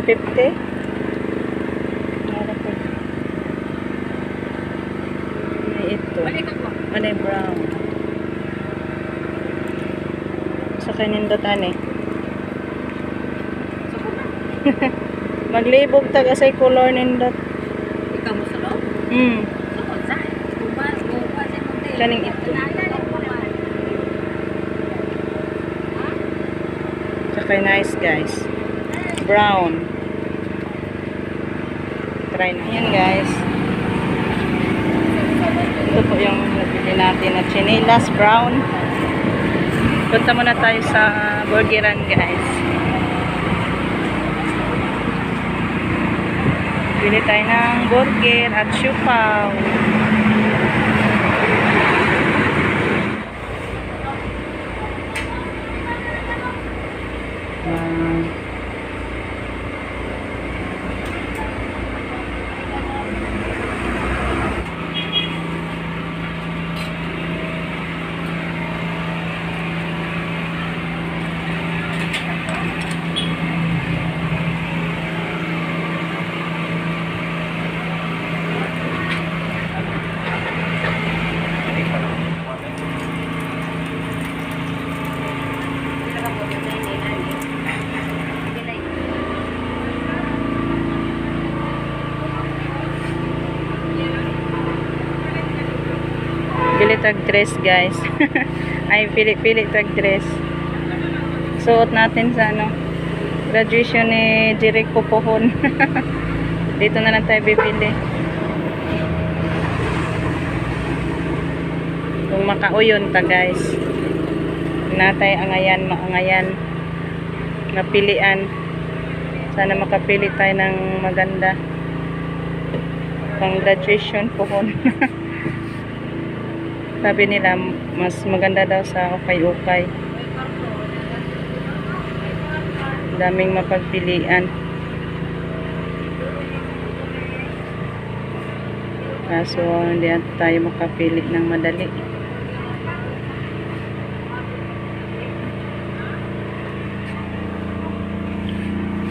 150. Ito. Ano yung brown? Sa kanindotan eh. Maglibog tag asay color nindot. Ikaw mo sa loob? Kaning ito. Saka nice guys. Brown. Try na yan guys. Ito po yung nabili natin na chinelas brown. Punta muna tayo sa burgeran guys. Bili tayo ng burger at siupaw. Pili tag dress guys. Ay pili tag dress. Suot natin sa ano graduation ni Jericho Pohon. Dito na lang tayo bibili. Kung makauyon ta guys. Natay angayan, maangayan. Napilian. Sana makapili tayo ng maganda. Pang graduation Pohon. Sabi nila mas maganda daw sa ukay-ukay. Daming mapagpilian. Kaso hindi tayo makapili ng madali.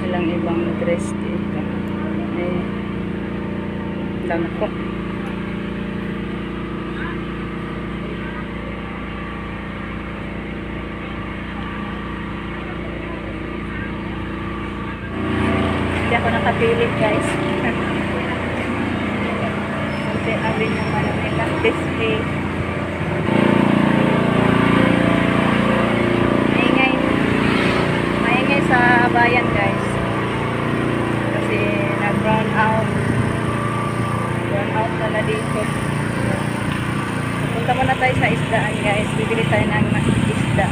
Ilang ibang dress dito. Eh, dami ko. Hindi ako nakapili guys. Kasi abin naman nila display. Maingay sa bayan guys. Kasi nag-brown out. Brown out na dito. Punta muna tayo sa isdaan guys. Bibili tayo ng isda.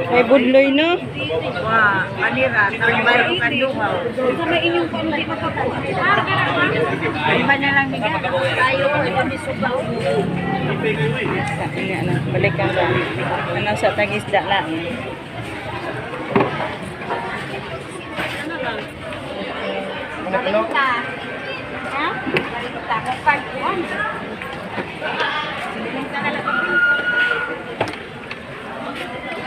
May budloy no? Wah, kanira, tambay ang kanduhaw. Sama inyong pandi makapagod. Iba na lang niya. Tayo ko ito ni Subaw. Balik ka ba? Ano sa tag-isda lang? Balita. Ha? Balita. Kung pag-uwan.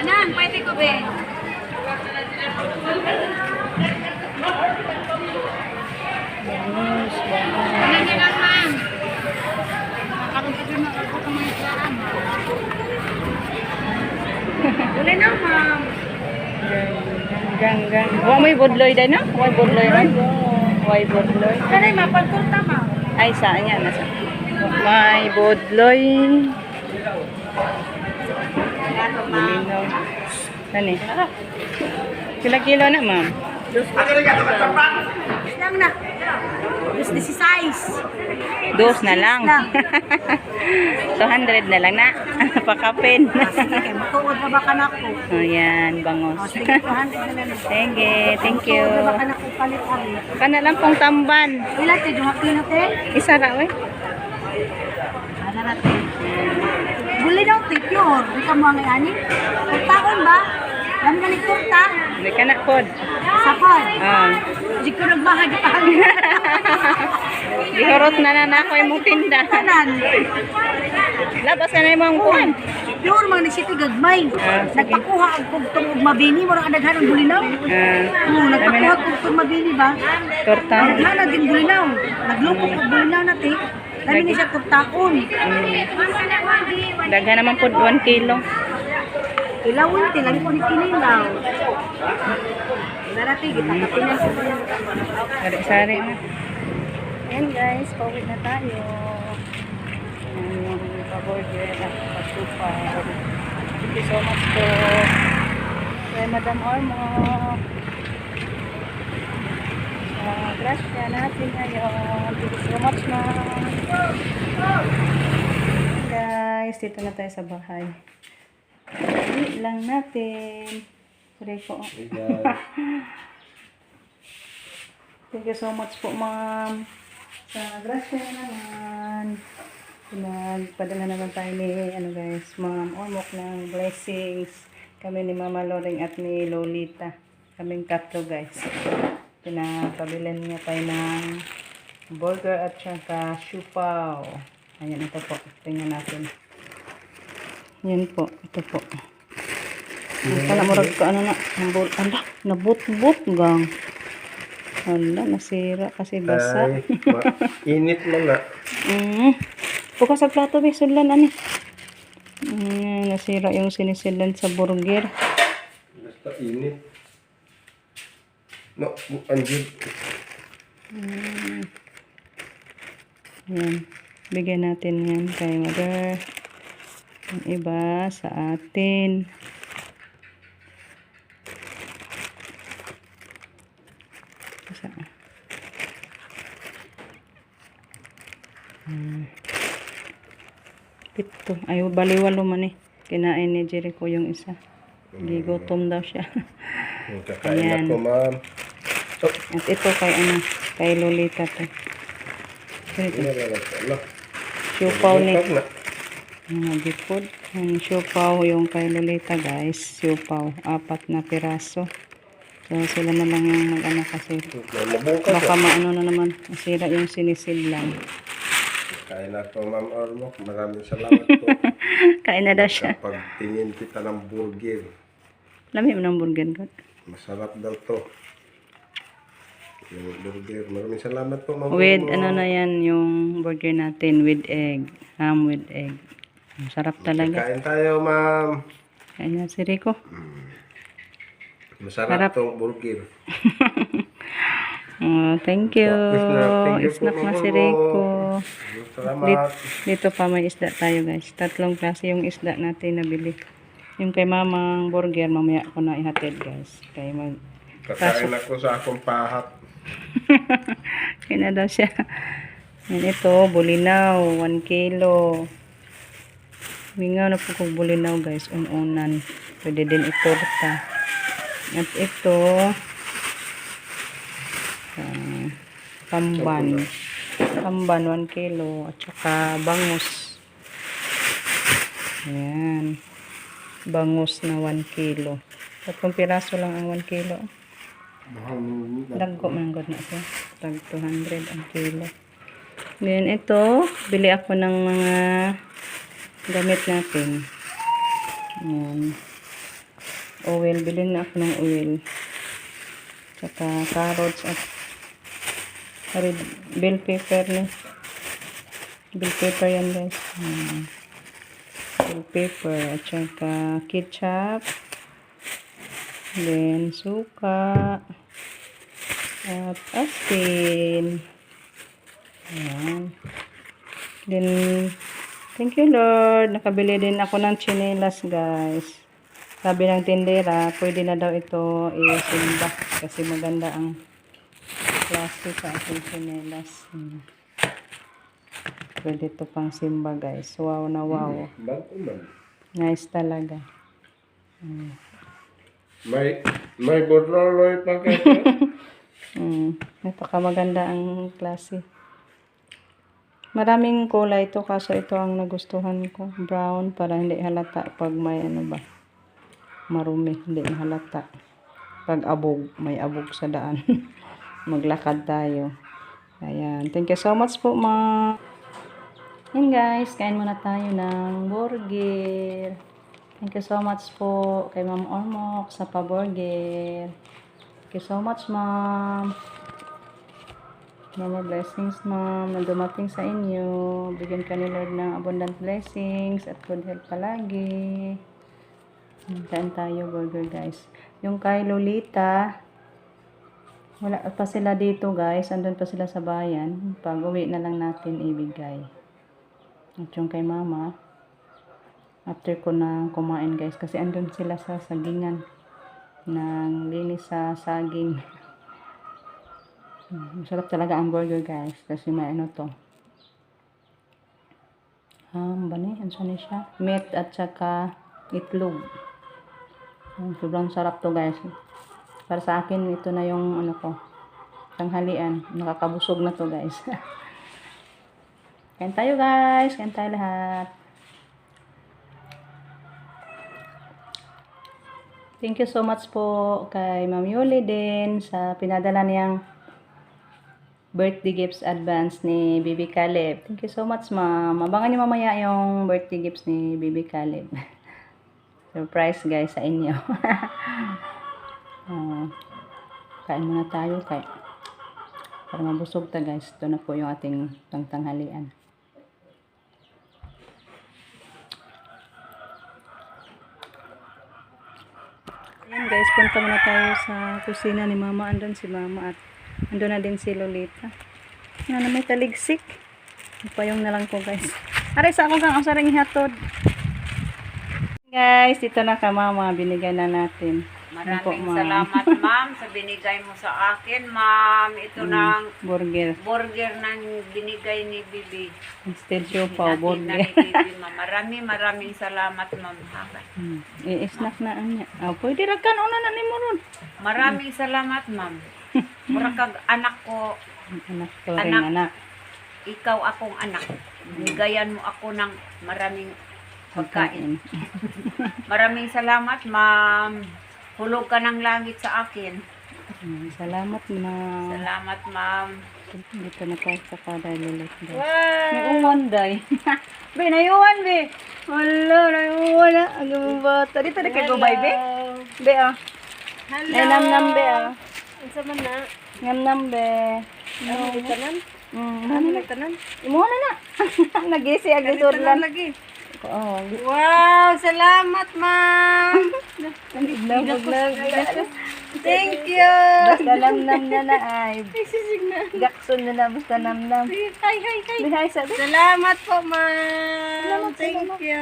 Anang, pwede ko ba? Anang yan lang, ma'am. Makaroon ko din makakamayaran. Uli na, ma'am. Gang. May budloy din no? May budloy rin? May budloy. Kanay, mapagkulta, ma'am. Ay, saan yan? Nasa? May budloy. Malinaw. Kani? Kilo na, ma'am? Lang na. Just this size. Dos na lang. 200 na lang na. Pakapin. Sige, matuod na ba ka na ko? Oh, yan. Bangos. Sige, 200 na lang. Thank you. Matuod na ba ka na ko palit ari? Kana lang pong tamban. Ilan te, dumakino te? Isa ra, we. Ano na te? Buli daw te, pure. Di ka mo ang ani? Kurtaon ba? Lam ka ni kurta? Hindi ka na pod. Sapod. Ah. Di ko nagmahag pa. Gihurot na ako imong tinda. Tanan. Labas na imong kuan. Pure mga ni City Gagmay. Ah, sige. Nagpakuha ang kugtong ug mabini mo ang daghan ng bulinaw. Nagpakuha ang kugtong mabini ba? Torta. Naghala din bulinaw. Naglupok og bulinaw nati. Dami ni siya turtaon. Daghan naman po 1 kilo. Ilawin ti lagi ko ni kinilaw. Narati kita kapinan ko. Sari-sari na. Ayan guys, pauwi na tayo. Ayan yung pa-burger at pa-supa. Thank you so much po kay Madam Ormo. Gracia natin ngayon. Thank you so much, ma'am. Guys, dito na tayo sa bahay. Wait lang natin. Sorry po. Thank you so much po, ma'am. Sa grasya naman. Nagpadala naman tayo ni, guys, Ma'am Ormoc ng blessings. Kami ni Mama Loring at ni Lolita. Kaming tatlo, guys. Pinapabilin niya tayo ng burger at saka siupaw. Ayan, ito po. Tingnan natin. Yan po. Ito po. Kala murag ko ano na. Nabut-but gang. Hala, nasira kasi basa. Ay, init mo na. Bukas sa plato, may sudlan, ani. Nasira yung sinisidlan sa burger. Basta init. No, anjir. Yan. Bigyan natin yan kay mother. Yung iba sa atin. Ito. Ay, baliwalo man eh. Kinain ni Jericho yung isa. Gigutom daw siya. Kakain Ayan. ako, ma'am. At ito kay Lolita to. Ito. Siupaw ni. Nagipod. Ang siupaw yung kay Lolita, guys. Siupaw. 4 na piraso. So, sila na lang yung mag-ano kasi. Baka maano na naman. Masira yung sinisidlan. Kain ako, Ma'am Ormoc. Maraming salamat po. Kain na daw siya. Kapag tingin kita ng burger, Lami mo ng burger ko. masarap daw to. Yung burger. Maraming salamat po, Ma'am With, Ormoc. ano na yan, yung burger natin with egg. Ham with egg. Masarap talaga. Kain tayo, ma'am. Kain na si Rico. Masarap Sarap. tong burger. Thank you. Thank you po, Snack na Ma'am si Ormoc. Rico. Salamat. Dito pa may isda tayo, guys. 3 klase yung isda natin nabili. Yung kay mamang burger, mamaya ko na ihatid, guys. Kaya Kakain ako sa akong pahat. Kaya na daw siya. Yan ito, bulinaw. 1 kilo. Mingaw na po kong bulinaw, guys. Unan. Pwede din itorta. At ito, tamban. Tamban, 1 kilo. At saka bangus. Ayan. Bangus na 1 kilo. 3 piraso lang ang 1 kilo. Dagko man gud na ito. Tag 200 ang kilo. Then ito, bili ako ng mga gamit natin. Ayan. Oil, bilhin na ako ng oil. Tsaka carrots at bell pepper na. Bell pepper yan, guys. Bell pepper at tsaka ketchup. Then suka. At asin. Ayan. Then, thank you Lord. Nakabili din ako ng chinelas, guys. Sabi ng tindera, pwede na daw ito isimba. Kasi maganda ang klase sa ating chinelas. Pwede ito pang simba, guys. Wow na wow. Nice talaga. May bodroloy pa kayo. Napakamaganda ang klase. Maraming kulay ito, kaso ito ang nagustuhan ko. Brown, para hindi halata pag may ano ba, marumi, hindi halata. Pag abog, may abog sa daan. Maglakad tayo. Ayan. Thank you so much po, ma. Yan guys, kain muna tayo ng burger. Thank you so much po kay Ma'am Ormoc sa pa-burger. Thank you so much, ma'am. More blessings, ma'am, na dumating sa inyo. Bigyan ka ni Lord ng abundant blessings at good health palagi. Kain tayo burger, guys. Yung kay Lolita, wala pa sila dito, guys. Andun pa sila sa bayan. Pag uwi na lang natin ibigay. At yung kay mama, after ko na kumain, guys, kasi andun sila sa sagingan ng linis sa saging. Masarap talaga ang burger, guys, kasi may ano to, bani, ano siya, meat at saka itlog. Sobrang sarap to, guys. Para sa akin, ito na yung ano ko, tanghalian. Nakakabusog na to, guys. Kain tayo, guys. Kain tayo lahat. Thank you so much po kay Ma'am Yuli din sa pinadala niyang birthday gifts advance ni Bibi Caleb. Thank you so much, ma'am. Abangan niyo mamaya yung birthday gifts ni Bibi Caleb. Surprise, guys, sa inyo. Kain muna tayo para mabusog ta, guys. Ito na po yung ating tanghalian. Ayan, guys, punta muna tayo sa kusina ni mama. Andun si mama at andun na din si Lolita. Na may taligsik. Payong na lang ko, guys. Aray, sa akong kang asaring ihatod. Guys, dito na ka, mama. Binigay na natin. Maraming salamat, ma'am, sa binigay mo sa akin, ma'am. Ito ng burger ng binigay ni Bibi. Instead siya burger. Maraming salamat, ma'am. I-snack na niya. Pwede rakan una na ni mo ron. Maraming salamat, ma'am. Mura kag anak ko. Anak ko rin, anak. Ikaw akong anak. Bigayan mo ako ng maraming pagkain. Maraming salamat, ma'am. Hulog ka ng langit sa akin. Salamat, ma'am. Salamat, ma'am. Dito na tayo sa kada lilit. Wow! May uwan, day. Be, nayuwan, be. Wala, nayuwan na. Ang bata. Dito na kayo, bay, be. Be, Hello. Ay, nam-nam, be, Unsa man na? Ngam-nam, be. Ano nagtanan? Ano nagtanan? Imo na na. Nagisi ag surlan. lagi. Oo. Wow, salamat, ma'am. Naglag. Thank you. Basta nam-nam na na ay. Gakson na na basta nam-nam. Hi. Bihay sa be. Salamat po, ma'am. Thank you.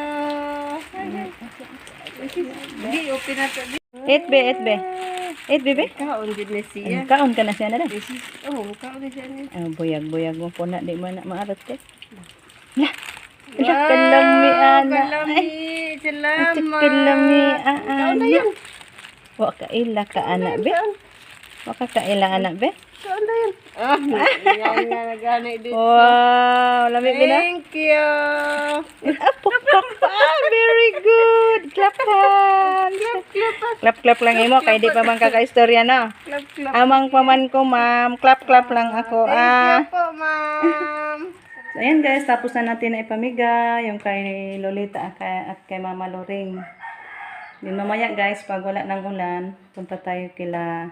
Di, open na to. Eat, be. Eat, bebe. Kaon din na siya. Kaon ka na siya na. Oh, kaon na siya. Buyag mo po na. Di mo na maarot eh. Kalami, ana. Kalami. Salamat. Kalami, ana. Wakaila ka, anak, be. Wakaila, anak, be. Kaon na yun. Yan na nagana dito. Wow, lamig din na. Thank you. Very good. Clap hands. Clap lang imo kay di pa man kaka-istorya na. Clap. Amang paman ko, ma'am. Clap lang ako. Thank you po, ma'am. So, ayan guys, tapos na natin na ipamigay yung kay Lolita at kay Mama Loring. Din mamaya guys, pag wala ng ulan, punta tayo kila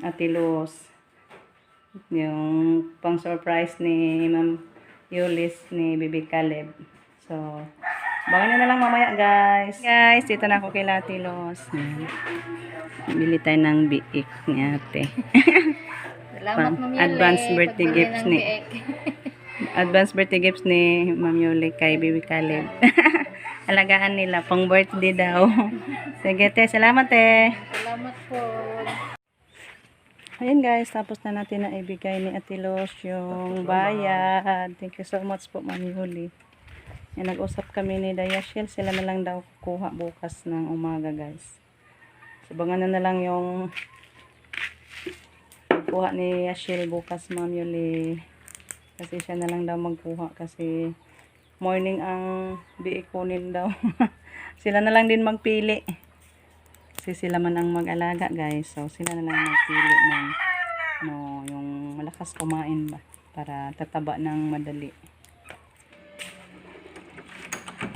Ate Luz. Yung pang surprise ni Ma'am Yulis ni Bibi Caleb. So, bangan na lang mamaya guys. Guys, dito na ako kila Ate Luz. Bili tayo ng biik ni ate. Salamat, Ma'am Yuli. Advance birthday gifts ni Advance birthday gifts ni Ma'am Yuli kay Bibi Caleb. Alagaan nila pang birthday daw. Sige te, salamat te. Salamat po. Ayan guys, tapos na natin na ibigay ni Ate Luz yung bayad. Thank you so much po, Ma'am Yuli. Yan, nag-usap kami ni Dayashil. Sila na lang daw kukuha bukas ng umaga guys. Sabangan na lang yung kukuha ni Yashil bukas, Ma'am Yuli. Kasi siya na lang daw magkuha kasi morning ang biikunin daw. Sila na lang din magpili. Kasi sila man ang mag-alaga guys. So sila na lang magpili ng yung malaki malakas kumain ba para tataba ng madali.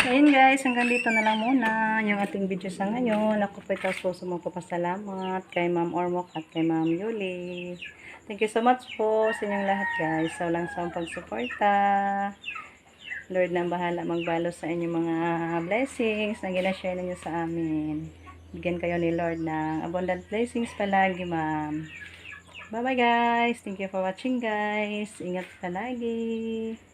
Ayun guys, hanggang dito na lang muna yung ating video sa ngayon. Ako po ito suso mo ko pasalamat kay Ma'am Ormoc at kay Ma'am Yuli. Thank you so much po sa inyong lahat guys. Sa walang sawang pagsuporta. Lord na bahala magbalo sa inyong mga blessings na ginashare ninyo sa amin. Bigyan kayo ni Lord ng abundant blessings palagi, ma'am. Bye bye guys. Thank you for watching guys. Ingat palagi.